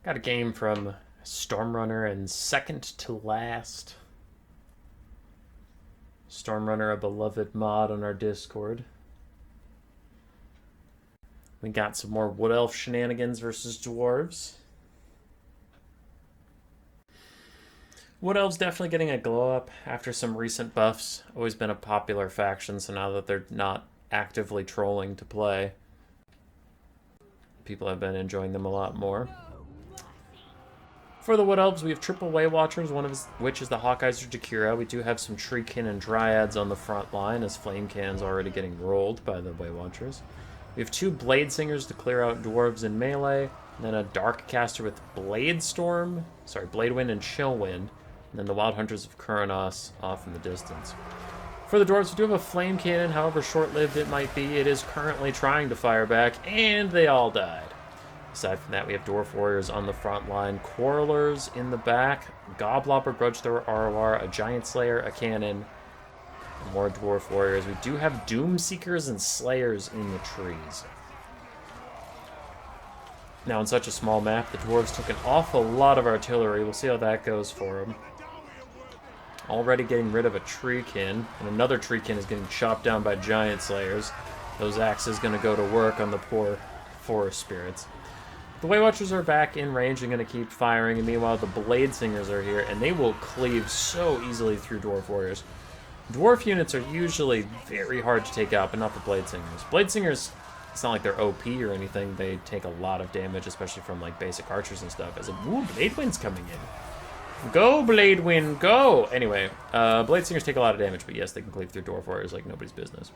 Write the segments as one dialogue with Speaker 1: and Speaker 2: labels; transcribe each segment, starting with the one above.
Speaker 1: Got a game from Stormrunner and second to last. Stormrunner, a beloved mod on our Discord. We got some more Wood Elf shenanigans versus Dwarves. Wood Elves definitely getting a glow up after some recent buffs. Always been a popular faction, so now that they're not actively trolling to play, people have been enjoying them a lot more. For the Wood Elves, we have triple Way Watchers, one of which is the Hawkeyes or Jakira. We do have some Treekin and Dryads on the front line, as Flamecan's already getting rolled by the Way Watchers. We have two Blade Singers to clear out Dwarves in melee, and then a Dark Caster with Blade Wind and Chill Wind, and then the Wild Hunters of Kuranos off in the distance. For the Dwarves, we do have a Flame Cannon, however short-lived it might be. It is currently trying to fire back, and they all died. Aside from that, we have Dwarf Warriors on the front line, Quarrelers in the back, Goblopper, Grudge Thrower, ROR, a Giant Slayer, a Cannon, and more Dwarf Warriors. We do have Doom Seekers and Slayers in the trees. Now, in such a small map, the Dwarves took an awful lot of artillery. We'll see how that goes for them. Already getting rid of a Treekin, and another Treekin is getting chopped down by Giant Slayers. Those axes going to go to work on the poor Forest Spirits. The Way Watchers are back in range and going to keep firing, and meanwhile the Blade Singers are here, and they will cleave so easily through Dwarf Warriors. Dwarf units are usually very hard to take out, but not the Blade Singers. Blade Singers, it's not like they're OP or anything. They take a lot of damage, especially from like basic archers and stuff. Blade Wind's coming in. Go, Blade Wind, go! Anyway, Blade Singers take a lot of damage, but yes, they can cleave through Dwarf Warriors like nobody's business.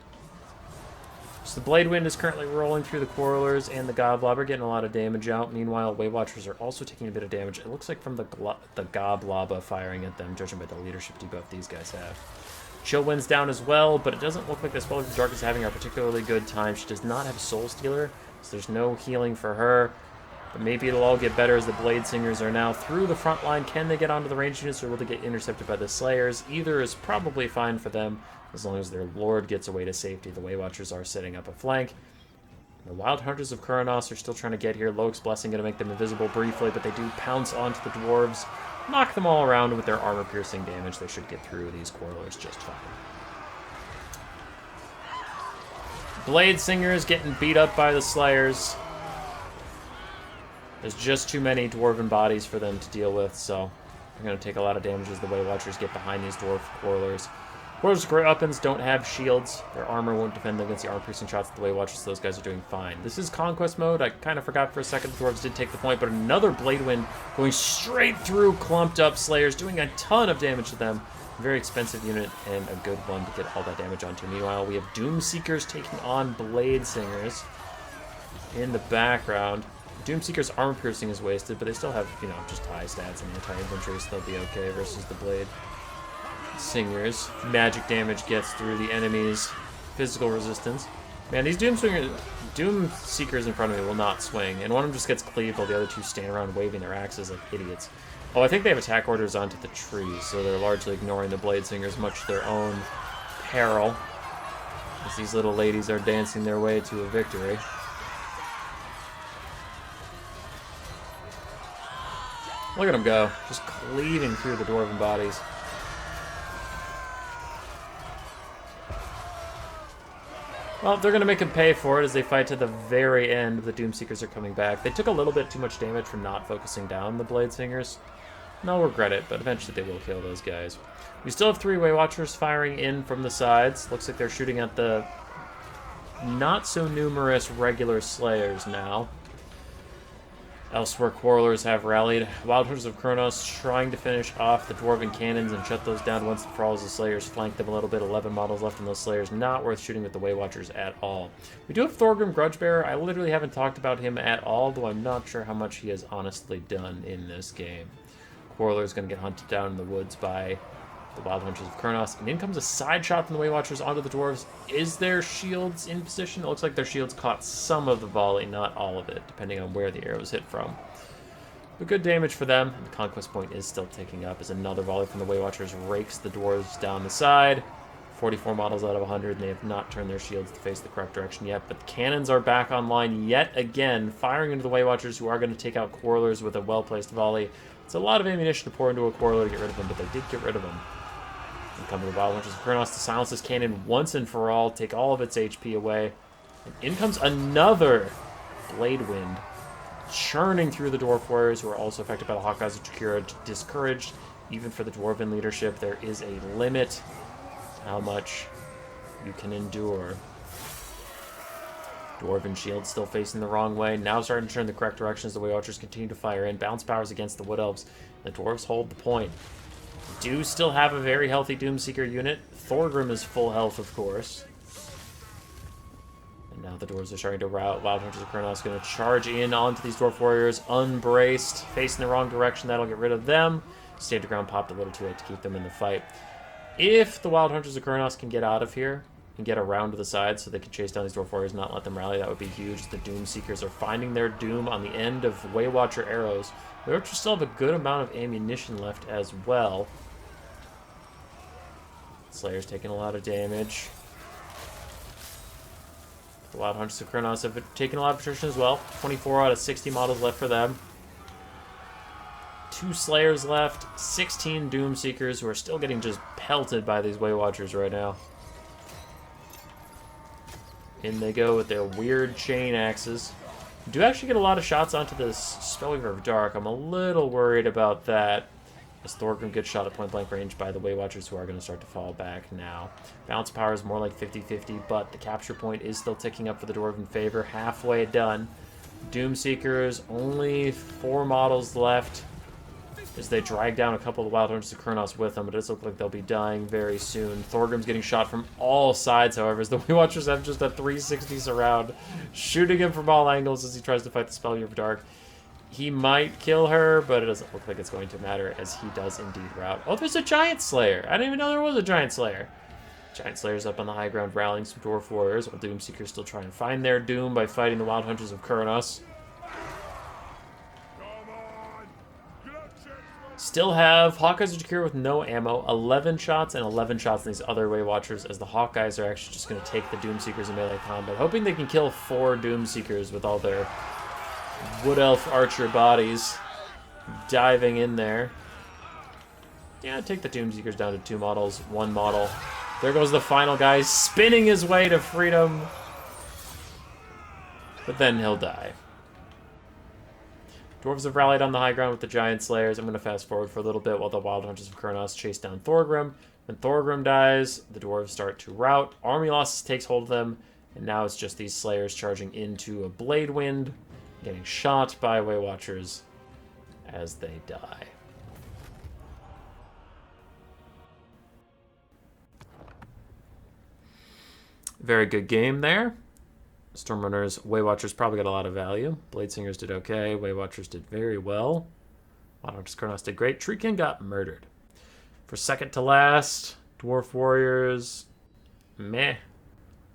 Speaker 1: So the Blade Wind is currently rolling through the Quarrelers and the Goblobber, getting a lot of damage out. Meanwhile, Way Watchers are also taking a bit of damage. It looks like from the Goblobba firing at them, judging by the leadership debuff these guys have. Chill Wind's down as well, but it doesn't look like the Spell of the Dark is having a particularly good time. She does not have Soul Stealer, so there's no healing for her. But maybe it'll all get better as the Blade Singers are now through the front line. Can they get onto the ranged units, or will they get intercepted by the Slayers? Either is probably fine for them, as long as their Lord gets away to safety. The Way Watchers are setting up a flank. The Wild Hunters of Kuranos are still trying to get here. Lok's Blessing going to make them invisible briefly, but they do pounce onto the Dwarves, knock them all around with their armor-piercing damage. They should get through these Quarrelers just fine. Blade Singers getting beat up by the Slayers. There's just too many Dwarven bodies for them to deal with, so they're going to take a lot of damage as the Way Watchers get behind these Dwarf Quarrelers. Quarrelers' Great Weapons don't have shields. Their armor won't defend them against the armor-piercing shots of the Way Watchers, so those guys are doing fine. This is Conquest mode. I kind of forgot for a second. The Dwarves did take the point, but another Blade Wind going straight through clumped-up Slayers, doing a ton of damage to them. Very expensive unit and a good one to get all that damage onto. Meanwhile, we have Doom Seekers taking on Blade Singers in the background. Doomseeker's armor piercing is wasted, but they still have, just high stats and anti-infantry, so they'll be okay versus the Blade Singers. Magic damage gets through the enemy's physical resistance. Man, these Doom Seekers in front of me will not swing, and one of them just gets cleaved while the other two stand around waving their axes like idiots. Oh, I think they have attack orders onto the trees, so they're largely ignoring the Blade Singers, much to their own peril, as these little ladies are dancing their way to a victory. Look at them go, just cleaving through the Dwarven bodies. Well, they're going to make them pay for it as they fight to the very end. The Doomseekers are coming back. They took a little bit too much damage from not focusing down the Blade Singers. And they'll regret it, but eventually they will kill those guys. We still have 3 Way Watchers firing in from the sides. Looks like they're shooting at the not-so-numerous regular Slayers now. Elsewhere, Quarrelers have rallied. Wild Hunters of Kuranos trying to finish off the Dwarven cannons and shut those down once and for all as the Slayers flank them a little bit. 11 models left on those Slayers. Not worth shooting with the Way Watchers at all. We do have Thorgrim Grudgebearer. I literally haven't talked about him at all, though I'm not sure how much he has honestly done in this game. Quarreler's going to get hunted down in the woods by the Wild Hunters of Kuranos. And in comes a side shot from the Way Watchers onto the Dwarves. Is their shields in position? It looks like their shields caught some of the volley, not all of it, depending on where the arrows hit from. But good damage for them. The Conquest point is still ticking up as another volley from the Way Watchers rakes the Dwarves down the side. 44 models out of 100, and they have not turned their shields to face the correct direction yet. But the cannons are back online yet again, firing into the Way Watchers, who are going to take out Quarrelers with a well-placed volley. It's a lot of ammunition to pour into a Quarreler to get rid of them, but they did get rid of them. And come to the Wild Hunters of Kurnos to silence this cannon once and for all, take all of its HP away. And in comes another Blade Wind, churning through the Dwarf Warriors, who are also affected by the Hawkeyes of Jakira, discouraged. Even for the Dwarven leadership, there is a limit to how much you can endure. Dwarven shield still facing the wrong way. Now starting to turn the correct direction as the Way Watchers continue to fire in. Bounce powers against the Wood Elves. The Dwarves hold the point. Do still have a very healthy Doomseeker unit. Thorgrim is full health, of course. And now the Dwarves are starting to rout. Wild Hunters of Kurnos going to charge in onto these Dwarf Warriors, unbraced, facing the wrong direction. That'll get rid of them. Stand ground popped a little too late to keep them in the fight. If the Wild Hunters of Kurnos can get out of here and get around to the side so they can chase down these Dwarf Warriors and not let them rally, that would be huge. The Doom Seekers are finding their doom on the end of Way Watcher arrows. Way Watchers still have a good amount of ammunition left as well. Slayer's taking a lot of damage. The Wild Hunters of Kurnos have taken a lot of attrition as well. 24 out of 60 models left for them. 2 Slayers left, 16 Doom Seekers who are still getting just pelted by these Way Watchers right now. In they go with their weird chain axes. Do actually get a lot of shots onto this Spellweaver of Dark. I'm a little worried about that, as Thorgrim gets shot at point-blank range by the Way Watchers, who are going to start to fall back now. Bounce power is more like 50-50, but the capture point is still ticking up for the Dwarven favor. Halfway done. Doom Seekers, only 4 models left, as they drag down a couple of the Wild Hunters of Kurnos with them, but it does look like they'll be dying very soon. Thorgrim's getting shot from all sides, however, as the Way Watchers have just a 360 surround, shooting him from all angles as he tries to fight the Spellweaver of Dark. He might kill her, but it doesn't look like it's going to matter, as he does indeed rout. Oh, there's a Giant Slayer! I didn't even know there was a Giant Slayer. Giant Slayer's up on the high ground, rallying some Dwarf Warriors, while Doom Seekers still try and find their doom by fighting the Wild Hunters of Kurnos. Still have Hawkeyes of Jakir with no ammo, 11 shots and 11 shots in these other Way Watchers, as the Hawkeyes are actually just going to take the Doom Seekers in melee combat, hoping they can kill 4 Doom Seekers with all their Wood Elf Archer bodies diving in there. Yeah, take the Doom Seekers down to 2 models, 1 model. There goes the final guy, spinning his way to freedom. But then he'll die. Dwarves have rallied on the high ground with the Giant Slayers. I'm going to fast forward for a little bit while the Wild Hunters of Kurnos chase down Thorgrim. When Thorgrim dies, the Dwarves start to rout. Army loss takes hold of them, and now it's just these Slayers charging into a Blade Wind, getting shot by Way Watchers as they die. Very good game there. Stormrunners, Way Watchers probably got a lot of value. Blade Singers did okay. Way Watchers did very well. Wild Hunters Kurnos did great. Treekin got murdered. For second to last, Dwarf Warriors, meh.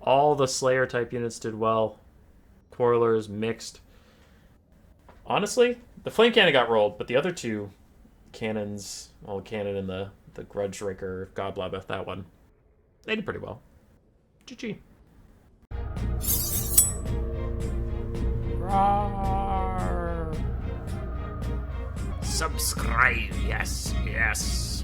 Speaker 1: All the Slayer type units did well. Quarrelers, mixed. Honestly, the Flame Cannon got rolled, but the other 2 cannons, well, the cannon and the Grudge Raker, Godblab, that one, they did pretty well. GG. Roar. Subscribe, yes, yes.